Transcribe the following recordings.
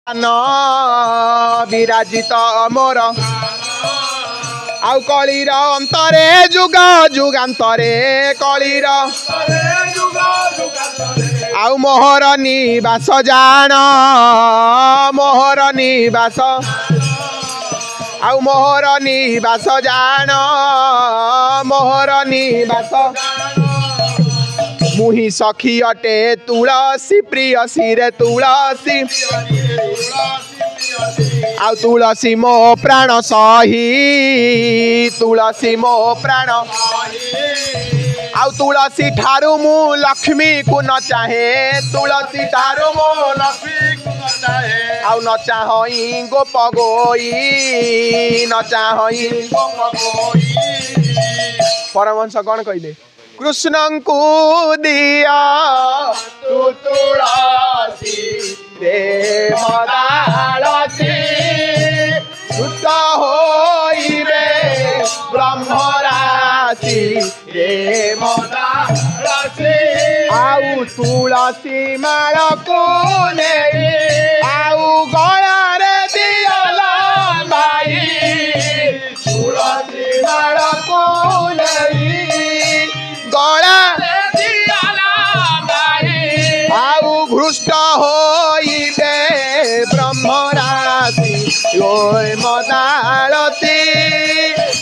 न विराजित मोर आउ कलीर अंतरे जुग जुगांतरे कलीर आउ मोहर निवास जान मोहर निवास आउ मोहर निवास जान मोहर निवास मुहि सखी अटे तुलसी प्रियसी रे तुलसी आउ तुलसी मो प्राण सही तुलसी मो प्राण आउ तुलसी ठारू मु लक्ष्मी को न चाहे तुलसी ठारू मु लक्ष्मी को न चाहे आउ न चाहई गोप गोई न चाहई गोप गोई परमहंस कौन कहले कृष्ण को दिया तू तुलसी रे मदालसी सुत होइबे ब्रह्मराशि रे मदालसी आउ तुलसी माल को नहीं आउ गला रे दियला भाई तुलसी माल को नहीं गला आउ घृष्ट होइबे ब्रह्मराशि ओय मदालती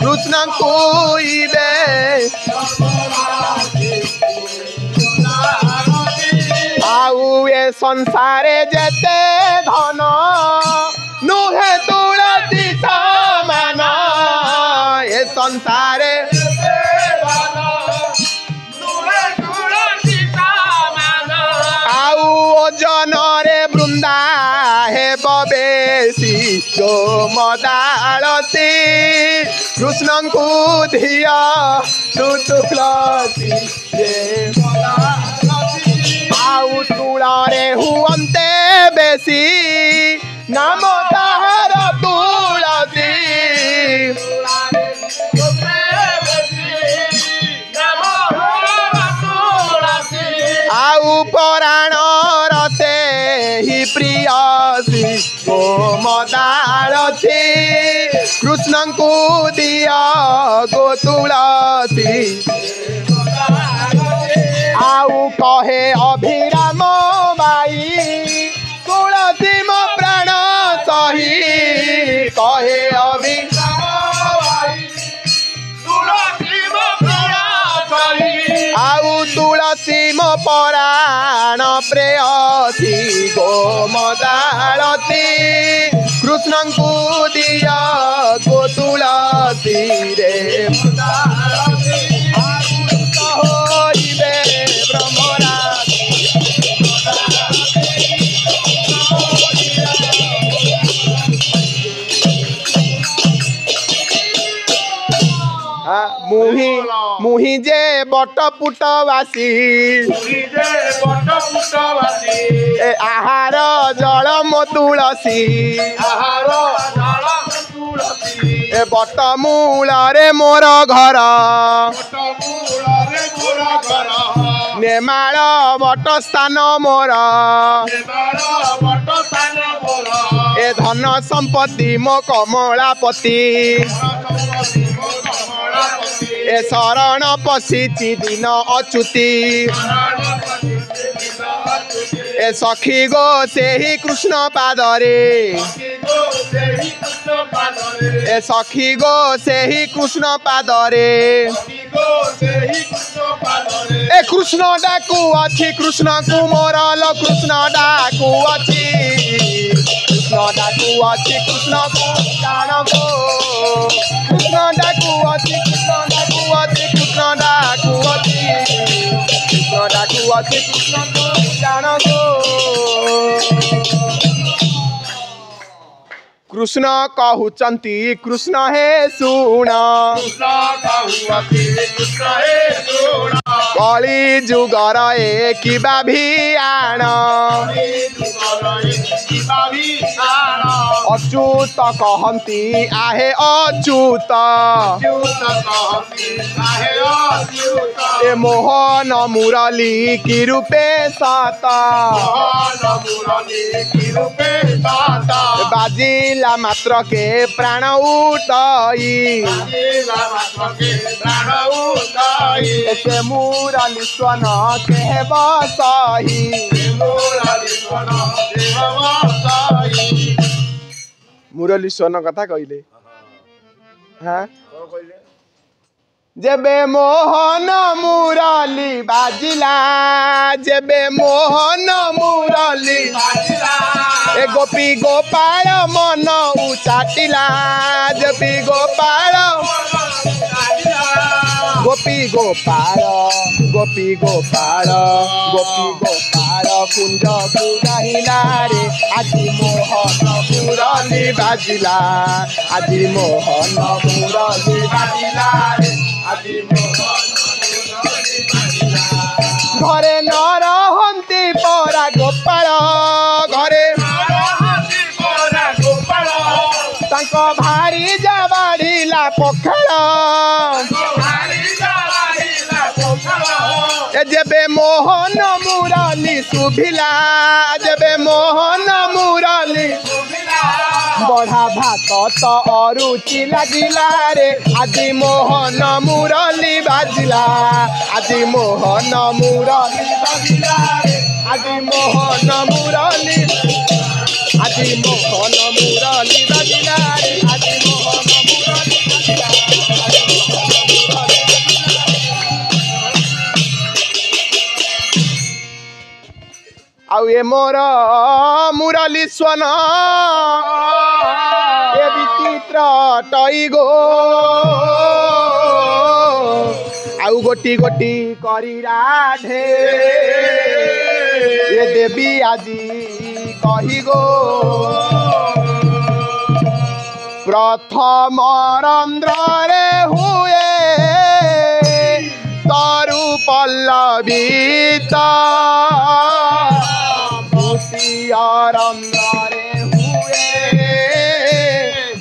कृष्ण कोइबे आउ ए संसारे जेते धन नुहे तुलसी समान ए संसारे जनरे वृंदा हे बबेसी जो मदालती कृष्ण को धिया तू तुलसी रे आउ तुलारे हुअन्ते बेसी नाम ताहार तुलसी आउ पराण ही प्रियसी गो मदालती कृष्ण को दिया गो तुलसी आउ कहे अभिराम बाई तुलसी मो प्राण सही कहे अभिराम बाई तुलसी मो प्राण सही आउ तुलसी मो पराण प्रेयसी गो मदालती कृष्ण को दिया गो तुलसी रे मदालती होइबे ब्रह्मराशि मुहि मुहि जे बटपुटवासी ए आहार जल मो तुलसी आहार जल तुलसी ए बट मूल रे मोर घर नेमाळ बट स्थान मोर ए धन संपत्ति मो कमलापति ए शरण पशिची दिन अच्युति ए सखी गो से ही कृष्ण पादरे ए सखी गो से ही कृष्ण पादरे ए कृष्ण डाकू अच्छी कृष्ण को मोरल कृष्ण डाकू अच्छी कृष्ण डाकू अच्छी कृष्ण को जान गो कृष्ण डाकू अच्छी कृष्ण डाकू अच्छी कृष्ण डाकू अच्छी कृष्ण डाकू अच्छी कृष्ण को जान गो कृष्ण कहउचंती कृष्ण हे सुण कृष्ण कहउचंती कृष्ण हे सुण कली जुगर एकिबा भियाण अच्युत कहती आहे अच्युत ए मोहन मुरली की रूपे सात बाजिला मात्र के प्राण उठई से मुरली स्वन के बसही मुरली स्वन कथा कहले हाँ जेबे मोहन मुरली बाजिला जेबे मोहन मुरली ए गोपी गोपाल मन उचाटिला जेबी गोपाल गोपी गोपाल गोपी गोपाल गोपी गोपाल कुंज गाइला रे आजी मोहन मुरली बाजिला आजी मोहन मुरली बाजिला रे आजी मोहन घरे न रहंती परा गोपाल घरे तांको भारी जा बाढ़िला पोखर जेबे मोहन मुरली शुभिला जेबे मोहन मुरली बढ़ा भात तो अरुचि लागिला रे आजी मोहन मुरली बाजिला आजी मोहन मुरली बाजिला रे आजी मोहन मुरली आजी मोहन मुरली बाजिला रे आजी मोहन मुरली बाजिला आउ ए मोर मुरली स्वन ए विचित्र टई गो आउ गोटी गोटी करी राधे ए देवी आजी कही गो प्रथम रंध्र रे हुए तरु पल्लविता रंध्र रे हुए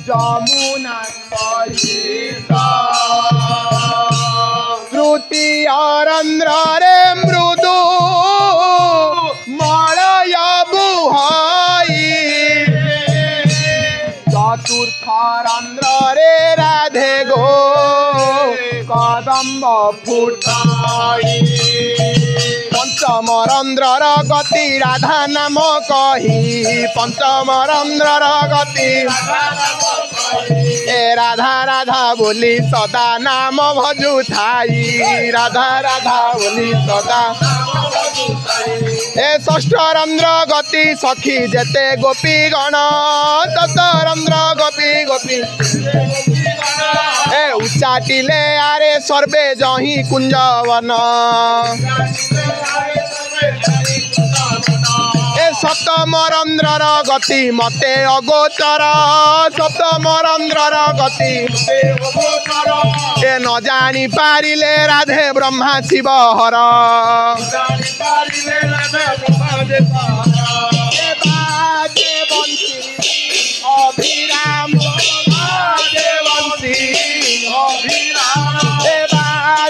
जमुना श्रुति रंध्र रे मृदु मलय बुहाई चतुर्थ रंध्र रे राधे गो कदम्ब फुटाई पंचम रंध्र गति राधा नाम कही पंचम रंध्र गति ए राधा राधा बोली सदा नाम भजु थाई राधा राधा बोली सदा ए षष्ठ रंध्र गति सखी जेते गोपी गण तत रंध्र गोपी गोपी ए उच्चाटिले आरे सर्वे जही कुंजवन ए सप्तम रंध्र गति मते अगोचर सप्तम रंध्र गति ए न जानी पारिले राधे ब्रह्मा शिव हर अभिराम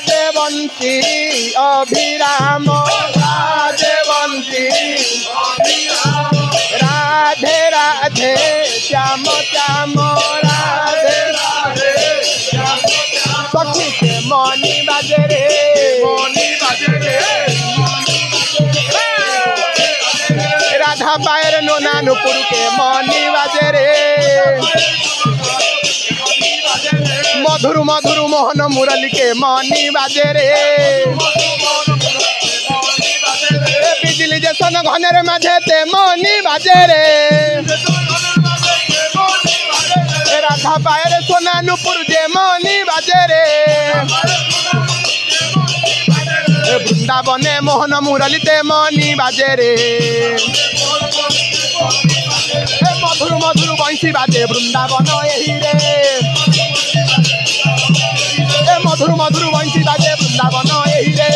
देवंती अभिराम देवंती राधे राधे श्याम श्याम राधे राधे सखी के मनी बाजे रे राधा पायर नोना नुपुर के मनी बाजे रे मधुर मधुर मोहन मुरली के मनी बाजे रे बिजली जैसन घनेर माझे ते मनी बाजे रे राधा पायर सोना नुपुर जे मनी बाजे रे वृंदावने मोहन मुरली ते मनी बाजे रे मधुर मधुर बंशी बाजे वृंदावन यही रे मधुर मधुर बंशी बाजे वृंदावन एही रे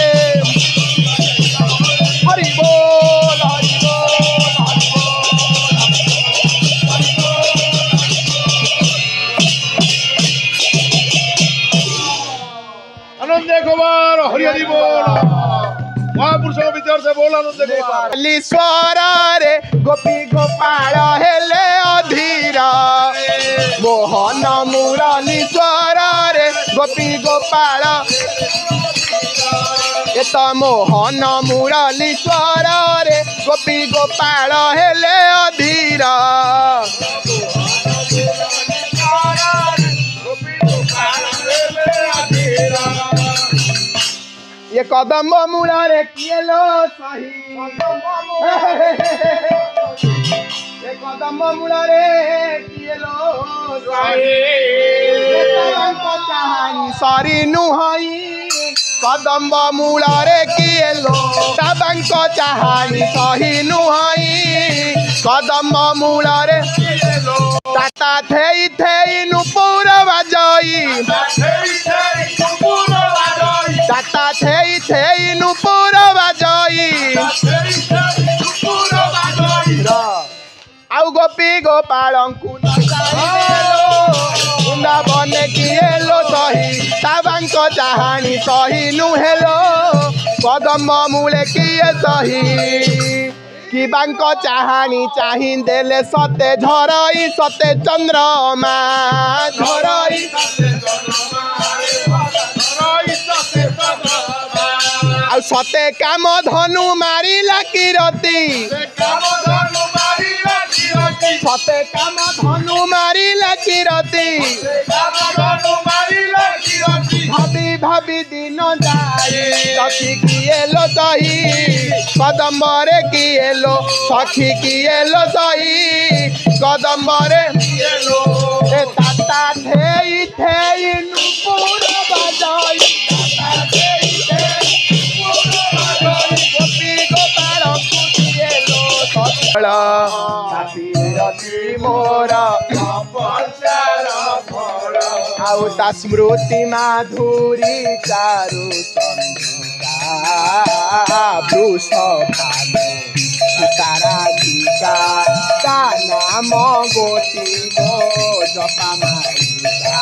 हरि बोल हरि बोल आनंद कुमार हरि हरि बोल महापुरुषों विचार से बोल आनंद कुमार ईश्वर रे गोपी गोपाल हेले अधीरा मोहन मुरलीश्वर रे गोपी गोपाल एत मोहन मुरलीश्वर रे गोपी गोपाल हेले अधीरा ये कदम मूला रे किए लो सही ये कदम मूला रे किए लो सही चाहानी सरी नुहाई कदम मूला रे किए लो तबंक चाहानी सही नुहाई कदम मूला रे किए लो ताता थेई नुपुर बजाई ताता थेई नुपुर बजाई आउ गोपी गोपालंकु वृंदावन किए लो सही ताबांक चाहानी सही नुहेलो कदम मूले किए सही कि बांक चाहानी चाहि देले सते झरई सते चंद्रमा झरई आ सते काम धनु मारिला किरती सते काम धनु मारिला किरती भाभी भाभी दिन जाए सखी किए लो सही कदम रे किए लो सखी किए लो सही कदम रे किए लो ए ताता थेई नुपुर बजाई गोपी गोपाल किए लो सखी मोरा आउ ता स्मृति माधुरी चारु वृष ताराधिका ता नाम गोती मो जपा मारिका